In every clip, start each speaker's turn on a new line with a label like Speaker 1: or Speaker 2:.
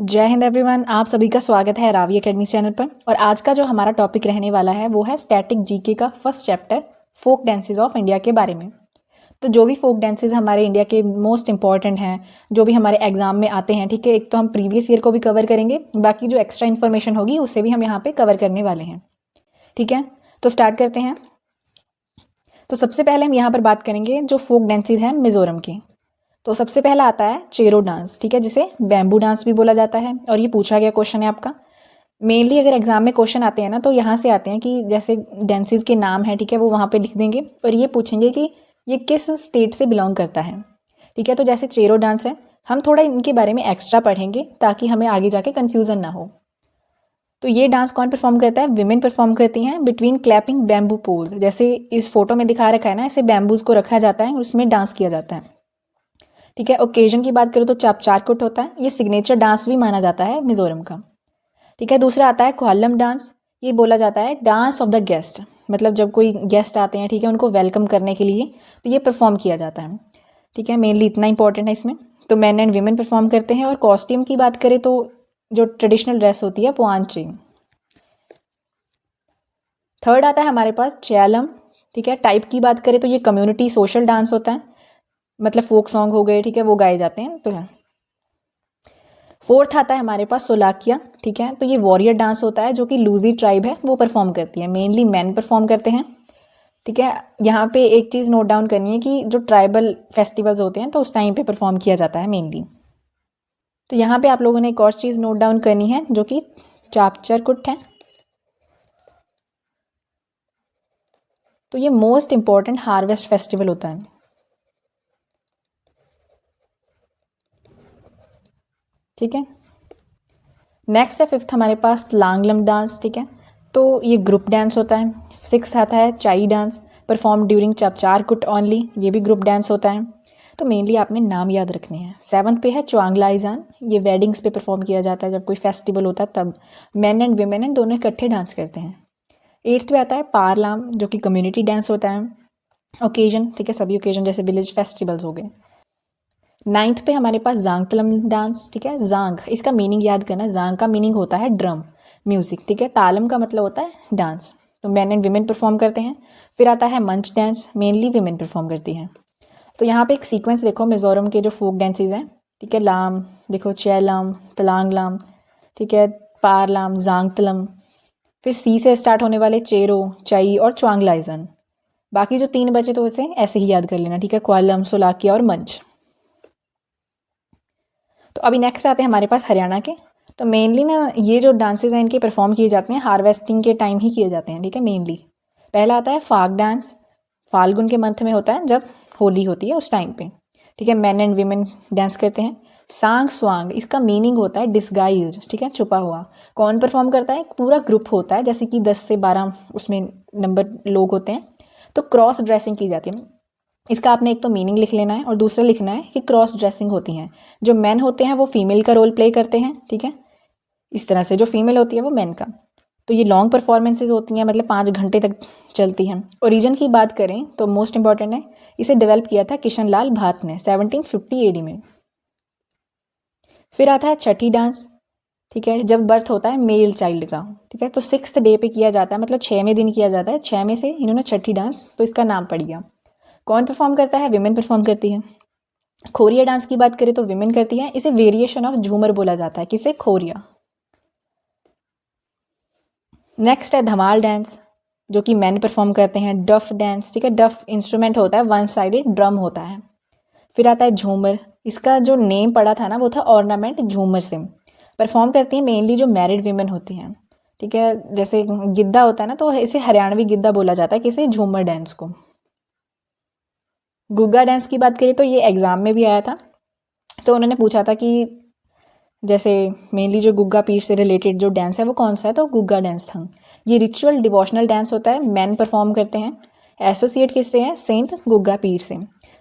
Speaker 1: जय हिंद एवरीवन, आप सभी का स्वागत है रावी एकेडमी चैनल पर। और आज का जो हमारा टॉपिक रहने वाला है वो है स्टैटिक जीके का first chapter folk dances of India के बारे में। तो जो भी फोक डांसेस हमारे इंडिया के मोस्ट इंपॉर्टेंट हैं, जो भी हमारे एग्जाम में आते हैं, ठीक है, एक तो हम प्रीवियस ईयर को भी कवर करेंगे, बाकी जो एक्स्ट्रा इन्फॉर्मेशन होगी उसे भी हम यहाँ पे कवर करने वाले हैं। ठीक है, तो स्टार्ट करते हैं। तो सबसे पहले हम यहाँ पर बात करेंगे जो फोक डांसेस हैं मिज़ोरम के। तो सबसे पहला आता है चेरो डांस, ठीक है, जिसे बैम्बू डांस भी बोला जाता है। और ये पूछा गया क्वेश्चन है आपका। मेनली अगर एग्जाम में क्वेश्चन आते हैं ना, तो यहाँ से आते हैं कि जैसे डांसेस के नाम है, ठीक है, वो वहाँ पे लिख देंगे और ये पूछेंगे कि ये किस स्टेट से बिलोंग करता है। ठीक है, तो जैसे चेरो डांस है, हम थोड़ा इनके बारे में एक्स्ट्रा पढ़ेंगे ताकि हमें आगे जाके कन्फ्यूज़न ना हो। तो ये डांस कौन परफॉर्म करता है? विमेन परफॉर्म करती हैं बिटवीन क्लैपिंग बैम्बू पोल्स। जैसे इस फोटो में दिखा रखा है ना, ऐसे बैम्बूज को रखा जाता है और उसमें डांस किया जाता है। ठीक है, ओकेजन की बात करें तो चापचारकुट होता है। ये सिग्नेचर डांस भी माना जाता है मिजोरम का। ठीक है, दूसरा आता है कोल्लम डांस। ये बोला जाता है डांस ऑफ द गेस्ट, मतलब जब कोई गेस्ट आते हैं, ठीक है, उनको वेलकम करने के लिए तो ये परफॉर्म किया जाता है। ठीक है, मेनली इतना इंपॉर्टेंट है इसमें। तो मैन एंड वीमेन परफॉर्म करते हैं। और कॉस्ट्यूम की बात करें तो जो ट्रेडिशनल ड्रेस होती है पोआंची। थर्ड आता है हमारे पास चैलम। ठीक है, टाइप की बात करें तो ये कम्युनिटी सोशल डांस होता है, मतलब फोक सॉन्ग हो गए, ठीक है, वो गाए जाते हैं। तो फोर्थ आता है हमारे पास सोलाकिया। ठीक है, तो ये वॉरियर डांस होता है जो कि लूजी ट्राइब है वो परफॉर्म करती है। मेनली मैन परफॉर्म करते हैं। ठीक है, यहाँ पे एक चीज़ नोट डाउन करनी है कि जो ट्राइबल फेस्टिवल्स होते हैं तो उस टाइम पे परफॉर्म किया जाता है मेनली। तो यहाँ पे आप लोगों ने एक और चीज़ नोट डाउन करनी है जो कि चापचरकुट है। तो ये मोस्ट इम्पॉर्टेंट हार्वेस्ट फेस्टिवल होता है। ठीक है, नेक्स्ट है फिफ्थ हमारे पास लांगलम डांस। ठीक है, तो ये ग्रुप डांस होता है। सिक्स्थ आता है चाई डांस, परफॉर्म ड्यूरिंग चापचारकुट ओनली। ये भी ग्रुप डांस होता है। तो मेनली आपने नाम याद रखने हैं। सेवन्थ पे है चुआंगलाइजान। ये वेडिंग्स पे परफॉर्म किया जाता है, जब कोई फेस्टिवल होता है तब मैन एंड वीमेन हैं दोनों इकट्ठे डांस करते हैं। एट्थ पे आता है पारलाम, जो कि कम्युनिटी डांस होता है ओकेजन, ठीक है, सभी ओकेजन जैसे विलेज फेस्टिवल्स हो गए। नाइन्थ पे हमारे पास जांगतलम डांस। ठीक है, जांग, इसका मीनिंग याद करना। जांग का मीनिंग होता है ड्रम म्यूजिक। ठीक है, तालम का मतलब होता है डांस। तो मैन एंड विमेन परफॉर्म करते हैं। फिर आता है मंच डांस, मेनली विमेन परफॉर्म करती हैं। तो यहाँ पे एक सीक्वेंस देखो मिजोरम के जो फोक डांसेस हैं। ठीक है, लाम देखो, चैलाम, तलांगलाम, ठीक है, पारलाम, जांगतलम, फिर सी से स्टार्ट होने वाले चेरो, चाई और चुआंगलाइजन। बाकी जो तीन बचे तो उसे ऐसे ही याद कर लेना। ठीक है, क्वालम, सोलाकिया और मंच। तो अभी नेक्स्ट आते हैं हमारे पास हरियाणा के। तो मेनली ना ये जो डांसेस हैं इनके परफॉर्म किए जाते हैं हार्वेस्टिंग के टाइम ही किए जाते हैं। ठीक है, मेनली पहला आता है फाग डांस। फाल्गुन के मंथ में होता है, जब होली होती है उस टाइम पे। ठीक है, मैन एंड वीमेन डांस करते हैं। सांग स्वांग, इसका मीनिंग होता है डिस्गाइज, ठीक है, छुपा हुआ। कौन परफॉर्म करता है? पूरा ग्रुप होता है, जैसे कि 10 से 12 उसमें नंबर लोग होते हैं। तो क्रॉस ड्रेसिंग की जाती है। इसका आपने एक तो मीनिंग लिख लेना है और दूसरा लिखना है कि क्रॉस ड्रेसिंग होती हैं। जो मेन होते हैं वो फीमेल का रोल प्ले करते हैं। ठीक है, इस तरह से जो फीमेल होती है वो मेन का। तो ये लॉन्ग परफॉर्मेंसेज होती हैं, मतलब 5 घंटे तक चलती हैं। ओरिजिन की बात करें तो मोस्ट इंपॉर्टेंट है, इसे डेवलप किया था किशन लाल भात ने 1750 AD में। फिर आता है छठी डांस। ठीक है, जब बर्थ होता है मेल चाइल्ड का। ठीक है, तो 6th डे पे किया जाता है, मतलब 6वें दिन किया जाता है। 6 में से इन्होंने छठी डांस, तो इसका नाम पड़ गया। कौन परफॉर्म करता है? विमेन परफॉर्म करती है। खोरिया डांस की बात करें तो विमेन करती है। इसे वेरिएशन ऑफ झूमर बोला जाता है। किसे? खोरिया। नेक्स्ट है धमाल डांस, जो कि मैन परफॉर्म करते हैं। डफ डांस, ठीक है, डफ इंस्ट्रूमेंट होता है, वन साइडेड ड्रम होता है। फिर आता है झूमर। इसका जो नेम पड़ा था ना वो था ऑर्नामेंट झूमर से। परफॉर्म करती हैं मेनली जो मैरिड वीमेन होती हैं। ठीक है, जैसे गिद्दा होता है ना, तो इसे हरियाणवी गिद्दा बोला जाता है। किसे? झूमर डांस को। गुग्गा डांस की बात करें तो ये एग्ज़ाम में भी आया था। तो उन्होंने पूछा था कि जैसे मेनली जो गुग्गा पीर से रिलेटेड जो डांस है वो कौन सा है, तो गुग्गा डांस था। ये रिचुअल डिवोशनल डांस होता है, मैन परफॉर्म करते हैं। एसोसिएट किससे है? सेंट गुग्गा पीर से।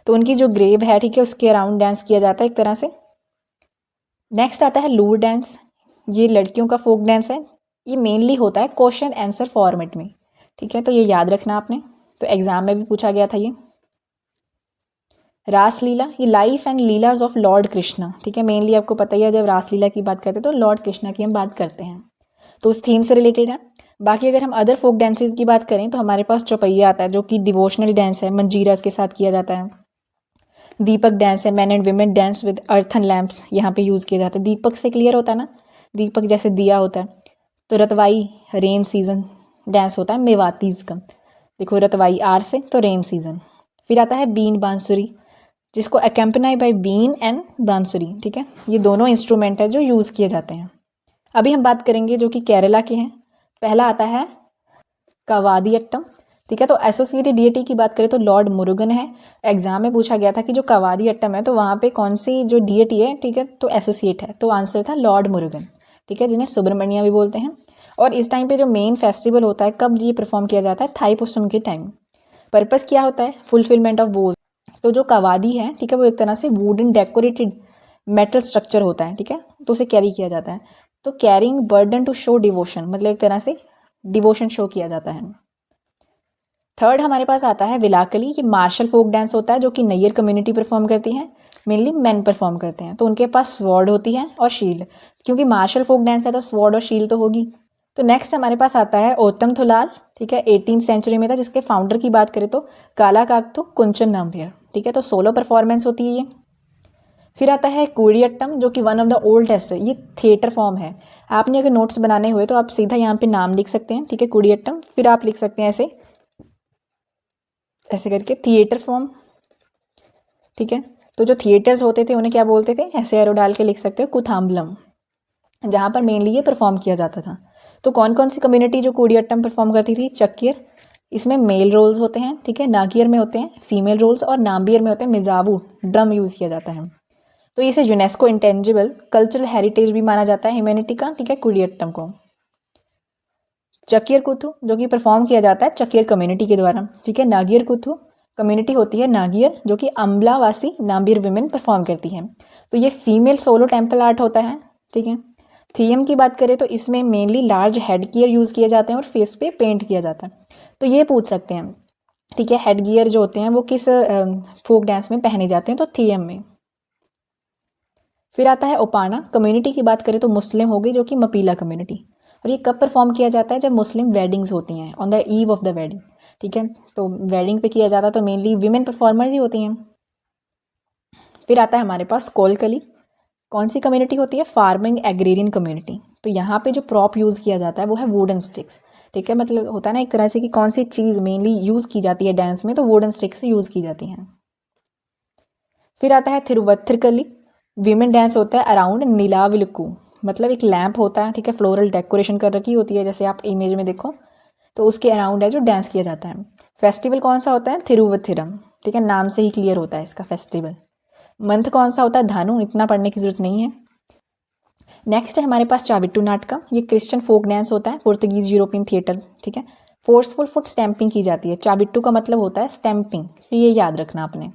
Speaker 1: तो उनकी जो ग्रेव है, ठीक है, उसके अराउंड डांस किया जाता है एक तरह से। नेक्स्ट आता है लूर डांस। ये लड़कियों का फोक डांस है। ये मेनली होता है क्वेश्चन आंसर फॉर्मेट में। ठीक है, तो ये याद रखना आपने, तो एग्ज़ाम में भी पूछा गया था ये। रासलीला, ये life and लीलाज of Lord Krishna, ठीक है। मेनली आपको पता ही है जब रासलीला की बात करते हैं तो लॉर्ड कृष्णा की हम बात करते हैं, तो उस थीम से रिलेटेड है। बाकी अगर हम अदर फोक डांसेस की बात करें तो हमारे पास चौपैया आता है जो कि डिवोशनल डांस है, मंजीरा के साथ किया जाता है। दीपक डांस है, man and women dance with earthen lamps यहाँ पे यूज़ किया जाता है। दीपक से क्लियर होता है ना, दीपक जैसे दिया होता है। तो रतवाई रेन सीजन डांस होता है मेवातीज़ का, देखो रतवाई आर से तो रेन सीजन। फिर आता है बीन बांसुरी, जिसको अकम्पनाई बाय बीन एंड बांसुरी, ठीक है। ये दोनों इंस्ट्रूमेंट है जो यूज़ किए जाते हैं। अभी हम बात करेंगे जो कि केरला के हैं। पहला आता है कवादियट्टम, ठीक है। तो एसोसिएटेड डीटी की बात करें तो लॉर्ड मुरुगन है। एग्जाम में पूछा गया था कि जो कवादियट्टम है तो वहाँ पे कौन सी जो डीटी है, ठीक है, तो एसोसिएट है, तो आंसर था लॉर्ड मुरुगन, ठीक है, जिन्हें सुब्रमण्या भी बोलते हैं। और इस टाइम पे जो मेन फेस्टिवल होता है, कब ये परफॉर्म किया जाता है, थाईपुसम के टाइम। पर्पस क्या होता है, फुलफिलमेंट ऑफ वोज। तो जो कवादी है, ठीक है, वो एक तरह से वुडन डेकोरेटेड मेटल स्ट्रक्चर होता है, ठीक है, तो उसे कैरी किया जाता है। तो carrying burden to show devotion, मतलब एक तरह से डिवोशन शो किया जाता है। थर्ड हमारे पास आता है विलाकली, ये मार्शल फोक डांस होता है जो कि नैयर कम्युनिटी परफॉर्म करती है, मेनली मेन परफॉर्म करते हैं। तो उनके पास स्वॉर्ड होती है और शील्ड, क्योंकि मार्शल फोक डांस है तो स्वॉर्ड और शील्ड तो होगी। तो नेक्स्ट हमारे पास आता है ओतम थुलाल, ठीक है, 18th सेंचुरी में था, जिसके फाउंडर की बात करें तो काला काकतु कुंचन नाम्बियर, ठीक है, तो सोलो परफॉर्मेंस होती है ये। फिर आता है कूडियट्टम जो कि वन ऑफ द ओल्डेस्ट है, ये थिएटर फॉर्म है। आपने अगर नोट्स बनाने हुए तो आप सीधा यहाँ पे नाम लिख सकते हैं, ठीक है, कूडियट्टम, फिर आप लिख सकते हैं ऐसे ऐसे करके थिएटर फॉर्म, ठीक है। तो जो थिएटर्स होते थे उन्हें क्या बोलते थे, ऐसे एरो डाल के लिख सकते हो कुथाम्बलम, जहाँ पर मेनली ये परफॉर्म किया जाता था। तो कौन कौन सी कम्युनिटी जो कूडियट्टम परफॉर्म करती थी, चक्कियर, इसमें मेल रोल्स होते हैं, ठीक है, नागियर में होते हैं फीमेल रोल्स, और नाम्बियर में होते हैं मिजाबू, ड्रम यूज़ किया जाता है। तो इसे यूनेस्को इंटेंजिबल कल्चरल हेरिटेज भी माना जाता है ह्यूमैनिटी का, ठीक है, कूडियट्टम को। चकियर कुथु जो कि परफॉर्म किया जाता है चकियर कम्युनिटी के द्वारा, ठीक है। नागियर कुथु कम्युनिटी होती है नागियर, जो कि अम्बलावासी नाम्बियर विमेन परफॉर्म करती हैं। तो ये फीमेल सोलो टेम्पल आर्ट होता है, ठीक है। थीम की बात करें तो इसमें mainly large head gear use किए जाते हैं और फेस पे पेंट किया जाता है। तो ये पूछ सकते हैं, ठीक है, हेड गियर जो होते हैं वो किस फोक डांस में पहने जाते हैं, तो थीम में। फिर आता है ओपाना कम्युनिटी की बात करें तो मुस्लिम हो गई, जो कि मपीला कम्युनिटी, और ये कब परफॉर्म किया जाता है, जब मुस्लिम वेडिंग्स होती हैं, on the eve of the wedding, ठीक है। तो वेडिंग पे किया जाता है तो मेनली विमेन परफॉर्मर्स ही होती हैं। फिर आता है हमारे पास कोलकली, कौन सी कम्युनिटी होती है, फार्मिंग एग्रेरियन कम्युनिटी। तो यहाँ पे जो प्रॉप यूज़ किया जाता है वो है वुडन स्टिक्स, ठीक है, मतलब होता है ना एक तरह से कि कौन सी चीज़ मेनली यूज़ की जाती है डांस में, तो वुडन स्टिक्स यूज़ की जाती हैं। फिर आता है थिरुवत्थिरकली, वीमेन डांस होता है अराउंड नीलाविलकू, मतलब एक लैंप होता है, ठीक है, फ्लोरल डेकोरेशन कर रखी होती है, जैसे आप इमेज में देखो, तो उसके अराउंड है जो डांस किया जाता है। फेस्टिवल कौन सा होता है, थिरुवत्थिरम, ठीक है, नाम से ही क्लियर होता है इसका फेस्टिवल। मंथ कौन सा होता है, धानु, इतना पढ़ने की जरूरत नहीं है। नेक्स्ट है हमारे पास चाविट्टू नाटकम, ये क्रिश्चियन फोक डांस होता है, पुर्तगीज यूरोपियन थिएटर, ठीक है। फोर्सफुल फुट स्टैंपिंग की जाती है, चाविट्टू का मतलब होता है स्टैंपिंग, तो ये याद रखना आपने।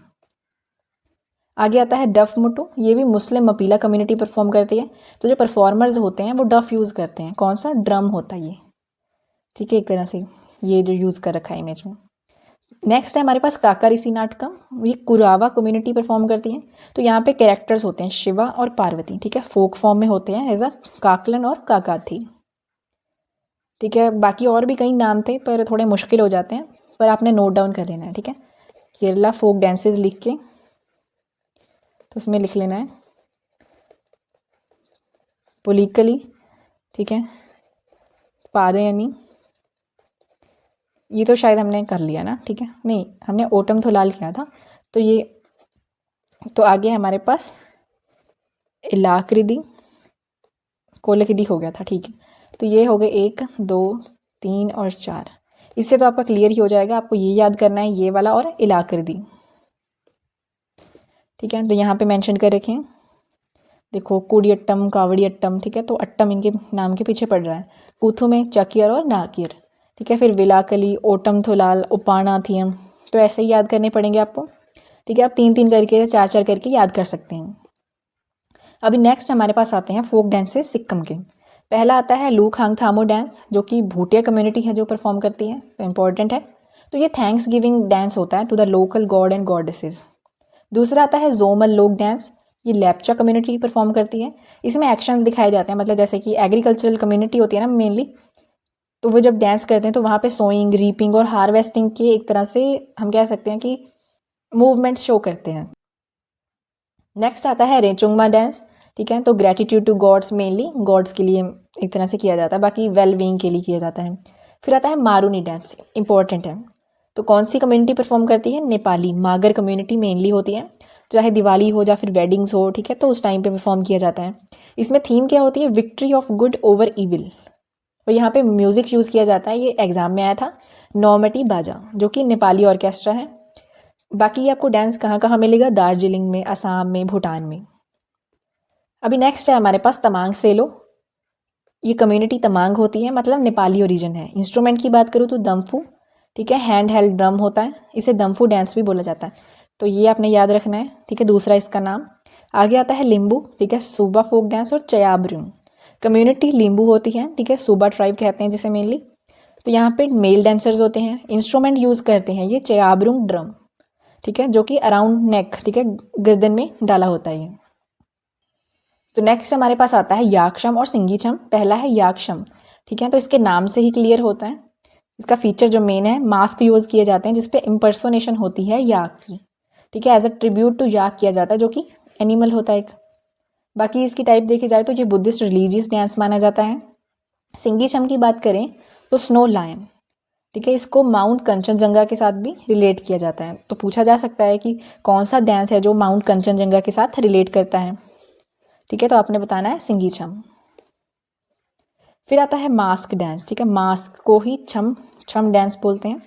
Speaker 1: आगे आता है डफ मुटू, ये भी मुस्लिम मपीला कम्युनिटी परफॉर्म करती है। तो जो परफॉर्मर्स होते हैं वो डफ यूज़ करते हैं, कौन सा, ड्रम होता है ये, ठीक है, एक तरह से ये जो यूज़ कर रखा है इमेज में। नेक्स्ट है हमारे पास काकारिसी नाटकम, ये कुरावा कम्युनिटी परफॉर्म करती है। तो यहाँ पे कैरेक्टर्स होते हैं शिवा और पार्वती, ठीक है, फोक फॉर्म में होते हैं एज अ काकलन और काकाथी, ठीक है। बाकी और भी कई नाम थे पर थोड़े मुश्किल हो जाते हैं, पर आपने नोट डाउन कर लेना है, ठीक है। केरला फोक डांसेस लिख के तो उसमें लिख लेना है पुलिकली, ठीक है, पादयानी, ये तो शायद हमने कर लिया ना, ठीक है, नहीं हमने ओटम थोलाल किया था, तो ये तो आगे हमारे पास इलाकृदी कोलकृदी हो गया था, ठीक है। तो ये हो गए 1 2 3 और 4, इससे तो आपका क्लियर ही हो जाएगा, आपको ये याद करना है, ये वाला और इलाकृदी, ठीक है। तो यहाँ पे मेंशन कर रखें, देखो कुडियट्टम कावड़ियट्टम, ठीक है, तो अट्टम इनके नाम के पीछे पड़ रहा है, कूथू में चकियर और नाकियर, ठीक है। फिर विलाकली, ओटम थोलाल, उपाना थियम, तो ऐसे ही याद करने पड़ेंगे आपको, ठीक है। आप 3 3 करके 4 4 करके याद कर सकते हैं। अभी नेक्स्ट हमारे पास आते हैं फोक डांसेस सिक्किम के। पहला आता है लूखांगथामो डांस, जो कि भूटिया कम्युनिटी है जो परफॉर्म करती है, तो इम्पॉर्टेंट है। तो ये थैंक्स गिविंग डांस होता है to the local god and goddesses. दूसरा आता है जोमल लोक डांस, ये लेप्चा कम्युनिटी परफॉर्म करती है। इसमें एक्शंस दिखाए जाते हैं, मतलब जैसे कि एग्रीकल्चरल कम्युनिटी होती है ना मेनली, तो वो जब डांस करते हैं तो वहाँ पे सोइंग, रीपिंग और हार्वेस्टिंग के एक तरह से हम कह सकते हैं कि मूवमेंट शो करते हैं। नेक्स्ट आता है रेचुंगमा डांस, ठीक है, तो gratitude to gods, mainly gods के लिए एक तरह से किया जाता है, बाकी वेल बीइंग के लिए किया जाता है। फिर आता है मारूनी डांस, इंपॉर्टेंट है। तो कौन सी कम्युनिटी परफॉर्म करती है? नेपाली मागर कम्युनिटी मेनली होती है, चाहे दिवाली हो या फिर वेडिंग्स हो, ठीक है, तो उस टाइम पे परफॉर्म किया जाता है। इसमें थीम क्या होती है? Victory of good over evil. और यहाँ पे म्यूज़िक यूज़ किया जाता है, ये एग्जाम में आया था, नौमटी बाजा, जो कि नेपाली ऑर्केस्ट्रा है। बाकी ये आपको डांस कहाँ कहाँ मिलेगा? दार्जिलिंग में, असम में, भूटान में। अभी नेक्स्ट है हमारे पास तमांग सेलो, ये कम्युनिटी तमांग होती है, मतलब नेपाली ओरिजिन है। इंस्ट्रूमेंट की बात करूँ तो दम्फू, ठीक है, हैंड हेल्ड ड्रम होता है, इसे दम्फू डांस भी बोला जाता है, तो ये आपने याद रखना है, ठीक है, दूसरा इसका नाम। आगे आता है लिम्बू, ठीक है, सूबा फोक डांस और चयाब्रुंग कम्युनिटी लिम्बू होती है, ठीक है, सूबा ट्राइब कहते हैं जिसे मेनली। तो यहाँ पे मेल डांसर्स होते हैं, इंस्ट्रूमेंट यूज़ करते हैं ये चयाब्रुंग ड्रम, ठीक है, जो कि अराउंड नेक, ठीक है, गर्दन में डाला होता है ये। तो नेक्स्ट हमारे पास आता है याक्षम और सिंगीछम। पहला है याक्षम, ठीक है, तो इसके नाम से ही क्लियर होता है। इसका फीचर जो मेन है, मास्क यूज़ किए जाते हैं जिसपे इम्पर्सोनेशन होती है याक की, ठीक है, एज अ ट्रिब्यूट टू याक किया जाता है, जो कि एनिमल होता है एक। बाकी इसकी टाइप देखी जाए तो ये बुद्धिस्ट रिलीजियस डांस माना जाता है। सिंगीछम की बात करें तो स्नो लायन, ठीक है, इसको माउंट कंचनजंगा के साथ भी रिलेट किया जाता है। तो पूछा जा सकता है कि कौन सा डांस है जो माउंट कंचनजंगा के साथ रिलेट करता है, ठीक है, तो आपने बताना है सिंगीछम। फिर आता है मास्क डांस, ठीक है, मास्क को ही छम छम डांस बोलते हैं,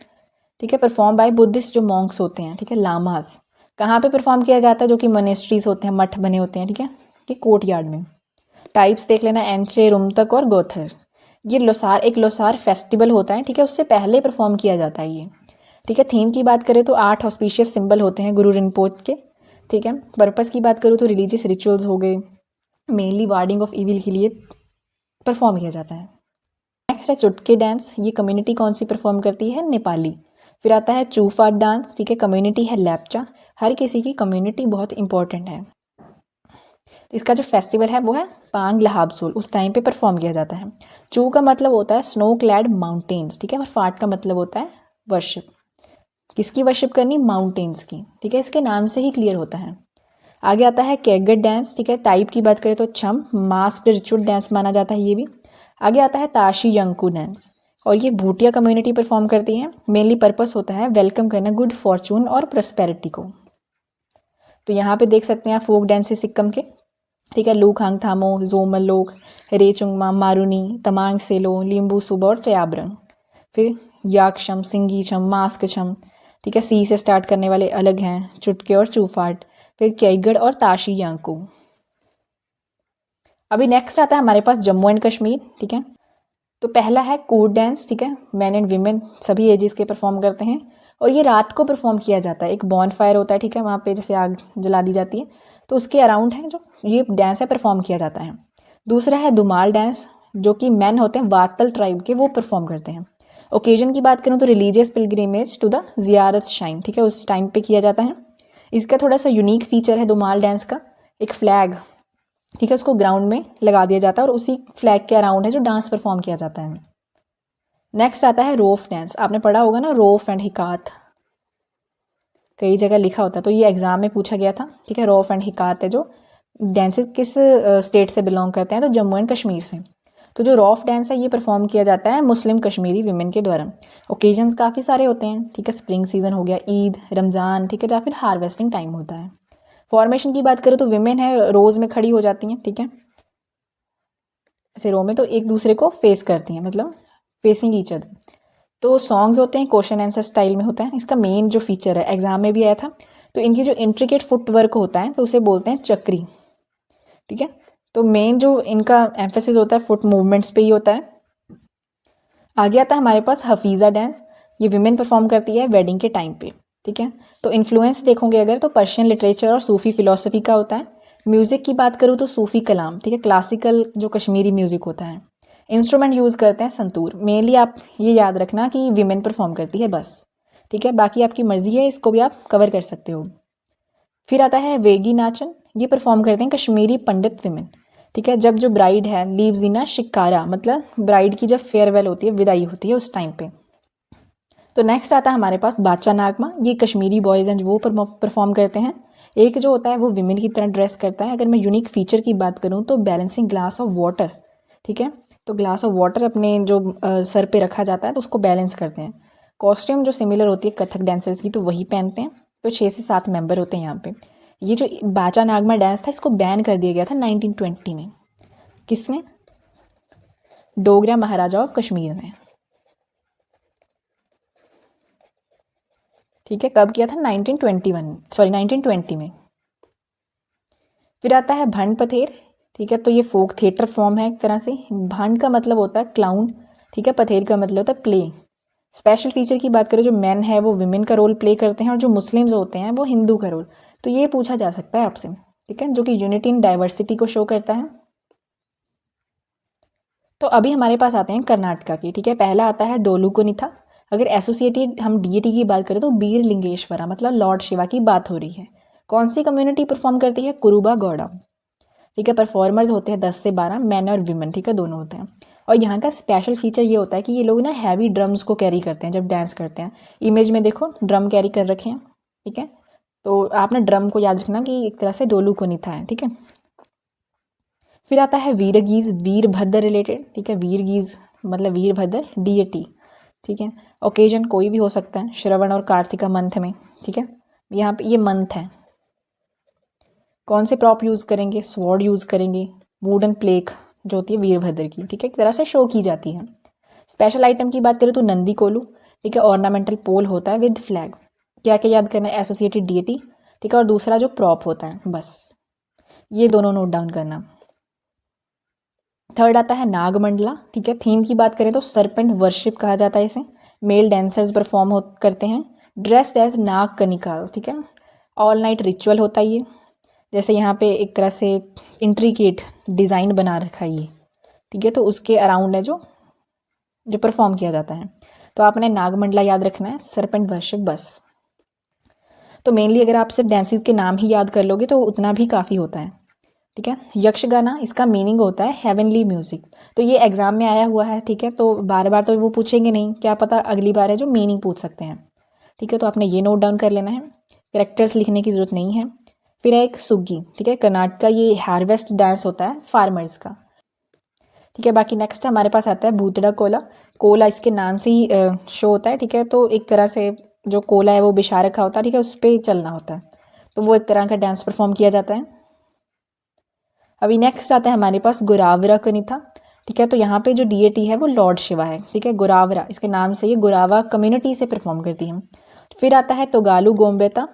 Speaker 1: ठीक है, परफॉर्म बाय बुद्धिस्ट जो मॉन्क्स होते हैं, ठीक है, लामास। कहाँ पे परफॉर्म किया जाता है? जो कि मोनेस्ट्रीज होते हैं, मठ बने होते हैं, ठीक है, कि कोर्ट यार्ड में। टाइप्स देख लेना, एंचे, रुमतक और गोथर। ये लोसार, एक लोसार फेस्टिवल होता है, ठीक है, उससे पहले परफॉर्म किया जाता है ये, ठीक है। थीम की बात करें तो 8 ऑस्पिशियस सिंबल होते हैं गुरु रिम्पोच के, ठीक है। पर्पस की बात करूँ तो रिलीजियस रिचुअल्स हो गए, मेनली वार्डिंग ऑफ इविल के लिए परफॉर्म किया जाता है। नेक्स्ट है चुटके डांस, ये कम्युनिटी कौन सी परफॉर्म करती है? नेपाली। फिर आता है चूफाट डांस, ठीक है, कम्युनिटी है लेप्चा। हर किसी की कम्युनिटी बहुत इंपॉर्टेंट है। इसका जो फेस्टिवल है वो है पांग लहाबसोल, उस टाइम पे परफॉर्म किया जाता है। चू का मतलब होता है स्नो क्लैड माउंटेन्स, ठीक है, और फाट का मतलब होता है वर्शिप। किसकी वर्शिप करनी? माउंटेन्स की, ठीक है, इसके नाम से ही क्लियर होता है। आगे आता है कैगट डांस, ठीक है, टाइप की बात करें तो छम मास्क रिचुअल डांस माना जाता है ये भी। आगे आता है ताशी यंकू डांस, और ये भूटिया कम्युनिटी परफॉर्म करती है। मेनली पर्पस होता है वेलकम करना गुड फॉर्चून और प्रॉस्पेरिटी को। तो यहाँ पे देख सकते हैं आप फोक डांसेस सिक्किम के, ठीक है, लूखांग थामो, जोमल लोक, रेचुंगमा, मारूनी, तमांग सेलो, लिम्बू सुबा और चयाब्रंग। फिर याक्षम, सिंगीछम, मास्कछम, ठीक है, सी से स्टार्ट करने वाले अलग हैं, चुटके और चूफाट। फिर कैगड़ और ताशी यांकू। अभी नेक्स्ट आता है हमारे पास जम्मू एंड कश्मीर, ठीक है। तो पहला है कूट डांस, ठीक है, मैन एंड वीमेन सभी एजेस के परफॉर्म करते हैं, और ये रात को परफॉर्म किया जाता है। एक बॉन फायर होता है, ठीक है, वहाँ पे जैसे आग जला दी जाती है, तो उसके अराउंड है जो ये डांस है परफॉर्म किया जाता है। दूसरा है धुमाल डांस, जो कि मैन होते हैं वातल ट्राइब के, वो परफॉर्म करते हैं। ओकेजन की बात करूँ तो रिलीजियस पिलग्रिमेज टू द जियारत शाइन, ठीक है, उस टाइम पे किया जाता है। इसका थोड़ा सा यूनिक फीचर है धुमाल डांस का, एक फ्लैग, ठीक है, उसको ग्राउंड में लगा दिया जाता है और उसी फ्लैग के अराउंड है जो डांस परफॉर्म किया जाता है। नेक्स्ट आता है रोफ डांस, आपने पढ़ा होगा ना, रोफ एंड हिकात, कई जगह लिखा होता है, तो ये एग्जाम में पूछा गया था, ठीक है। रोफ एंड हिकात है जो डांसेस किस स्टेट से बिलोंग करते हैं? तो जम्मू एंड कश्मीर से। तो जो रॉफ डांस है ये परफॉर्म किया जाता है मुस्लिम कश्मीरी विमेन के द्वारा। ओकेजन्स काफ़ी सारे होते हैं, ठीक है, स्प्रिंग सीजन हो गया, ईद, रमज़ान, ठीक है, या फिर हार्वेस्टिंग टाइम होता है। फॉर्मेशन की बात करें तो विमेन है रोज़ में खड़ी हो जाती हैं, ठीक है, ऐसे रो में, तो एक दूसरे को फेस करती हैं, मतलब फेसिंग ईच अदर। तो सॉन्ग्स होते हैं क्वेश्चन आंसर स्टाइल में होता है। इसका मेन जो फीचर है, एग्जाम में भी आया था, तो इनकी जो इंट्रिकेट फुट वर्क होता है तो उसे बोलते हैं चक्री, ठीक है। तो मेन जो इनका एम्फेसिस होता है फुट मूवमेंट्स पे ही होता है। आगे आता है हमारे पास हफीज़ा डांस, ये विमेन परफॉर्म करती है वेडिंग के टाइम पे, ठीक है। तो इन्फ्लुएंस देखोगे अगर तो पर्शियन लिटरेचर और सूफ़ी फ़िलोसफी का होता है। म्यूज़िक की बात करूँ तो सूफ़ी कलाम, ठीक है, क्लासिकल जो कश्मीरी म्यूज़िक होता है। इंस्ट्रूमेंट यूज़ करते हैं संतूर, मेनली आप ये याद रखना कि विमेन परफॉर्म करती है बस, ठीक है, बाकी आपकी मर्ज़ी है, इसको भी आप कवर कर सकते हो। फिर आता है वेगी नाचन, ये परफॉर्म करते हैं कश्मीरी पंडित विमेन, ठीक है। जब जो ब्राइड है लीव्स इन अ शिकारा, मतलब ब्राइड की जब फेयरवेल होती है, विदाई होती है उस टाइम पे। तो नेक्स्ट आता है हमारे पास बाचा नागमा, ये कश्मीरी बॉयज़ हैं जो वो परफॉर्म करते हैं। एक जो होता है वो विमेन की तरह ड्रेस करता है। अगर मैं यूनिक फीचर की बात करूँ तो बैलेंसिंग ग्लास ऑफ वाटर, ठीक है। तो ग्लास ऑफ वाटर अपने जो सर पे रखा जाता है तो उसको बैलेंस करते हैं। कॉस्ट्यूम जो सिमिलर होती है कथक डांसर्स की, तो वही पहनते हैं। तो 6 से 7 मेंबर होते हैं यहाँ पे। ये जो बाचा नागमा डांस था इसको बैन कर दिया गया था 1920 में। किसने? डोगरा महाराजा ऑफ कश्मीर ने, ठीक है। कब किया था? 1920 में। फिर आता है भंड पथेर, ठीक है। तो ये फोक थिएटर फॉर्म है एक तरह से। भंड का मतलब होता है क्लाउन, ठीक है। पथेर का मतलब होता है प्ले। स्पेशल फीचर की बात करें, जो मेन है वो विमेन का रोल प्ले करते हैं और जो मुस्लिम्स होते हैं वो हिंदू का रोल। तो ये पूछा जा सकता है आपसे, ठीक है, जो कि यूनिटी इन डाइवर्सिटी को शो करता है। तो अभी हमारे पास आते हैं कर्नाटका की, ठीक है। पहला आता है डोलू कोनिथा। अगर एसोसिएटेड हम डीएटी की बात करें तो बीर लिंगेश्वरा, मतलब लॉर्ड शिवा की बात हो रही है। कौन सी कम्युनिटी परफॉर्म करती है? कुरुबा गौड़ा, ठीक है। परफॉर्मर्स होते हैं 10 से 12, मैन और विमेन, ठीक है, दोनों होते हैं। और यहाँ का स्पेशल फीचर ये होता है कि ये लोग ना हैवी ड्रम्स को कैरी करते हैं जब डांस करते हैं। इमेज में देखो ड्रम कैरी कर रखे हैं, ठीक है। तो आपने ड्रम को याद रखना कि एक तरह से डोलू कोनिथा है, ठीक है। फिर आता है वीरगीज, वीरभद्र रिलेटेड, ठीक है। वीरगीज मतलब वीरभद्र डीएटी, ठीक है। ओकेजन कोई भी हो सकता है, श्रवण और कार्तिका मंथ में, ठीक है। यहाँ पे ये मंथ है। कौन से प्रॉप यूज़ करेंगे? स्वॉर्ड यूज़ करेंगे, वुडन प्लेक जो होती है वीरभद्र की, ठीक है, एक तरह से शो की जाती है। स्पेशल आइटम की बात करें तो नंदी कोलू, ठीक है। ऑर्नामेंटल पोल होता है विद फ्लैग। क्या क्या याद करना है? एसोसिएटेड डीएटी, ठीक है। और दूसरा जो प्रॉप होता है, बस ये दोनों नोट डाउन करना। थर्ड आता है नागमंडला, ठीक है। थीम की बात करें तो सरपेंट वर्शिप कहा जाता है इसे। मेल डांसर्स परफॉर्म करते हैं ड्रेस्ड एज नाग कनिकास, ठीक है। ऑल नाइट रिचुअल होता है ये। जैसे यहाँ पे एक तरह से इंट्रिकेट डिज़ाइन बना रखा है ये, ठीक है। तो उसके अराउंड है जो परफॉर्म किया जाता है। तो आपने नागमंडला याद रखना है, सरपेंट वर्शिप, बस। तो मेनली अगर आप सिर्फ डांसेस के नाम ही याद कर लोगे तो उतना भी काफ़ी होता है, ठीक है। यक्षगाना, इसका मीनिंग होता है हेवनली म्यूजिक। तो ये एग्जाम में आया हुआ है, ठीक है। तो बार बार तो वो पूछेंगे नहीं, क्या पता अगली बार है जो मीनिंग पूछ सकते हैं, ठीक है। तो आपने ये नोट डाउन कर लेना है, कैरेक्टर्स लिखने की ज़रूरत नहीं है। फिर है एक सुग्गी, ठीक है। कर्नाटक का ये हार्वेस्ट डांस होता है फार्मर्स का, ठीक है। बाकी नेक्स्ट हमारे पास आता है भूतड़ा कोला। कोला इसके नाम से ही शो होता है, ठीक है। तो एक तरह से जो कोला है वो बिछा रखा होता है, ठीक है, उस पर चलना होता है। तो वो एक तरह का डांस परफॉर्म किया जाता है। अभी नेक्स्ट आता है हमारे पास गुरावरा कनिथा, ठीक है। तो यहाँ पे जो डीएटी है वो लॉर्ड शिवा है, ठीक है। गुरावरा इसके नाम से ये गुरावा कम्युनिटी से परफॉर्म करती है। फिर आता है तोगालू गोम्बेता,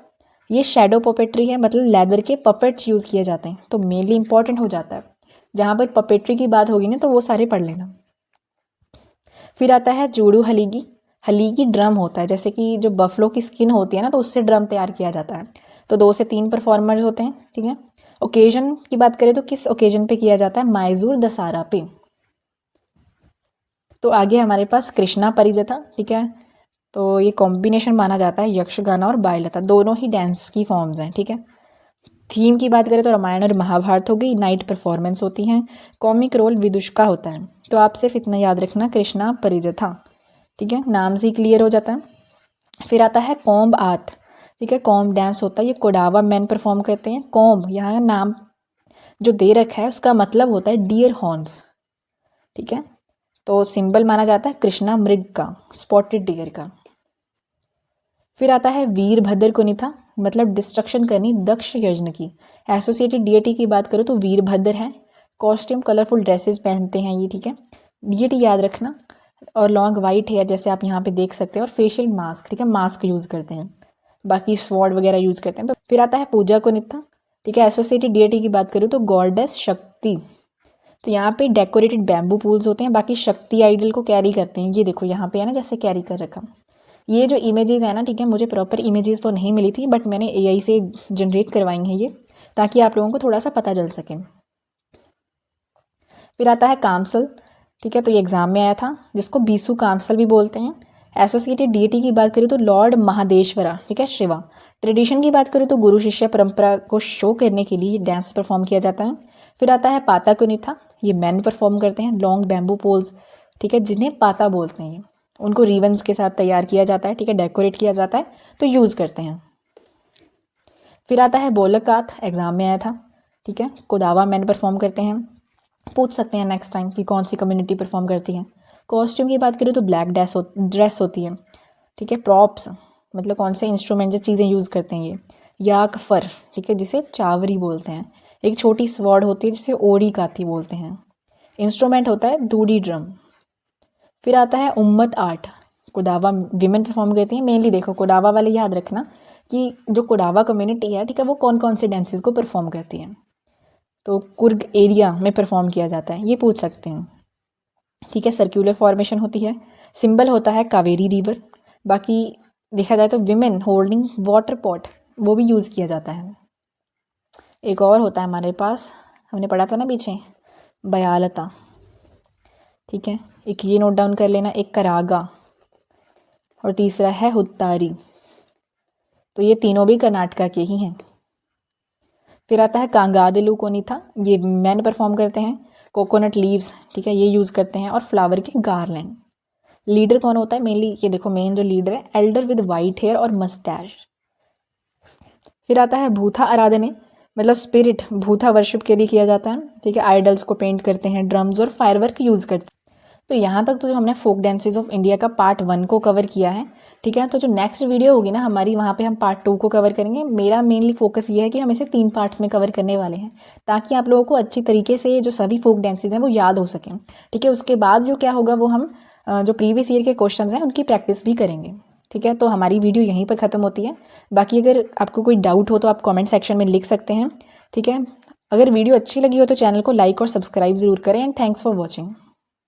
Speaker 1: ये शेडो पपेट्री है, मतलब लेदर के पपेट्स यूज़ किए जाते हैं। तो मेनली इंपॉर्टेंट हो जाता है, जहाँ पर पपेट्री की बात होगी ना तो वो सारे पढ़ लेना। फिर आता है जूडू हलीगी। हलीगी ड्रम होता है, जैसे कि जो बफलो की स्किन होती है ना तो उससे ड्रम तैयार किया जाता है। तो 2 से 3 परफॉर्मर्स होते हैं, ठीक है। ओकेजन की बात करें तो किस ओकेजन पे किया जाता है? माइजूर दशहरा पे। तो आगे हमारे पास कृष्णा परिजता, ठीक है। तो ये कॉम्बिनेशन माना जाता है यक्षगाना और बाइलता, दोनों ही डांस की फॉर्म्स हैं, ठीक है। थीम की बात करें तो रामायण और महाभारत हो गई। नाइट परफॉर्मेंस होती हैं। कॉमिक रोल विदुषका होता है। तो आप सिर्फ इतना याद रखना, कृष्णा परिजथा, ठीक है, नाम से ही क्लियर हो जाता है। फिर आता है कॉम्ब आर्ट, ठीक है। कॉम्ब डांस होता है, ये कोडावा मैन परफॉर्म करते हैं। कॉम्ब यहाँ नाम जो दे रखा है उसका मतलब होता है डियर हॉर्न्स, ठीक है। तो सिंबल माना जाता है कृष्णा मृग का, स्पॉटेड डियर का। फिर आता है वीरभद्र कुनिथा, मतलब डिस्ट्रक्शन करनी, दक्ष यज्ञ की। एसोसिएटेड डीएटी की बात करो तो वीरभद्र है। कॉस्ट्यूम कलरफुल ड्रेसेस पहनते हैं ये, ठीक है। डीएटी याद रखना। और लॉन्ग वाइट हेयर जैसे आप यहाँ पे देख सकते हैं, और फेशियल मास्क, ठीक है, मास्क यूज़ करते हैं। बाकी स्वॉर्ड वगैरह यूज़ करते हैं। तो फिर आता है पूजा कुनिथा, ठीक है। एसोसिएटेड डीएटी की बात करूँ तो गॉडेस शक्ति। तो यहाँ पे डेकोरेटेड बैम्बू पूल्स होते हैं, बाकी शक्ति आइडल को कैरी करते हैं। ये देखो यहाँ पे है ना, जैसे कैरी कर रखा। ये जो इमेजेस है ना, ठीक है, मुझे प्रॉपर इमेजेस तो नहीं मिली थी, बट मैंने एआई से जनरेट करवाई हैं ये, ताकि आप लोगों को थोड़ा सा पता चल सके। फिर आता है कामसल, ठीक है। तो ये एग्ज़ाम में आया था, जिसको बीसू कामसल भी बोलते हैं। एसोसिएटेड डीटी की बात करें तो लॉर्ड महादेश्वरा, ठीक है, शिवा। ट्रेडिशन की बात करें तो गुरु शिष्य परंपरा को शो करने के लिए डांस परफॉर्म किया जाता है। फिर आता है पाता कुनिथा, ये मैन परफॉर्म करते हैं। लॉन्ग बैम्बू पोल्स, ठीक है, जिन्हें पाता बोलते हैं, उनको रिवन्स के साथ तैयार किया जाता है, ठीक है, डेकोरेट किया जाता है, तो यूज़ करते हैं। फिर आता है बोलकात, एग्जाम में आया था, ठीक है, कोदावा मैन परफॉर्म करते हैं। पूछ सकते हैं नेक्स्ट टाइम कि कौन सी कम्युनिटी परफॉर्म करती है। कॉस्ट्यूम की बात करें तो ब्लैक ड्रेस होती है, ठीक है। प्रॉप्स मतलब कौन से इंस्ट्रूमेंट या चीज़ें यूज़ करते हैं ये, याक फर, ठीक है, जिसे चावरी बोलते हैं। एक छोटी स्वॉर्ड होती है जिसे ओड़ी काती बोलते हैं। इंस्ट्रूमेंट होता है दूडी ड्रम। फिर आता है उम्मत आर्ट, कोडावा विमेन परफॉर्म करती हैं मेनली। देखो कोडावा वाले याद रखना कि जो कोडावा कम्युनिटी है, ठीक है, वो कौन कौन से डांसेस को परफॉर्म करती है। तो कुर्ग एरिया में परफॉर्म किया जाता है, ये पूछ सकते हैं, ठीक है। सर्कुलर फॉर्मेशन होती है, सिंबल होता है कावेरी रिवर। बाकी देखा जाए तो विमेन होल्डिंग वाटर पॉट वो भी यूज़ किया जाता है। एक और होता है हमारे पास, हमने पढ़ा था ना पीछे, बयालता, ठीक है, एक ये नोट डाउन कर लेना, एक करागा, और तीसरा है हुत्तारी। तो ये तीनों भी कर्नाटका के ही हैं। फिर आता है कांगादेलू कोनिथा, ये मैन परफॉर्म करते हैं। कोकोनट लीव्स, ठीक है, ये यूज़ करते हैं, और फ्लावर के गार्लैंड। लीडर कौन होता है मेनली, ये देखो मेन जो लीडर है, एल्डर विद वाइट हेयर और मस्टैश। फिर आता है भूथा आराधने, मतलब स्पिरिट भूथा वर्शिप के लिए किया जाता है, ठीक है। आइडल्स को पेंट करते हैं, ड्रम्स और फायरवर्क यूज़ करते हैं। तो यहाँ तक तो जो हमने फोक डांसेस ऑफ इंडिया का पार्ट 1 को कवर किया है, ठीक है। तो जो नेक्स्ट वीडियो होगी ना हमारी, वहाँ पे हम पार्ट 2 को कवर करेंगे। मेरा मेनली फोकस ये है कि हम इसे 3 पार्ट्स में कवर करने वाले हैं, ताकि आप लोगों को अच्छी तरीके से जो सभी फोक डांसेस हैं वो याद हो सकें, ठीक है। उसके बाद जो क्या होगा वो हम जो प्रीवियस ईयर के क्वेश्चंस हैं उनकी प्रैक्टिस भी करेंगे, ठीक है। तो हमारी वीडियो यहीं पर ख़त्म होती है। बाकी अगर आपको कोई डाउट हो तो आप कमेंट सेक्शन में लिख सकते हैं, ठीक है। अगर वीडियो अच्छी लगी हो तो चैनल को लाइक और सब्सक्राइब ज़रूर करें। And thanks for watching.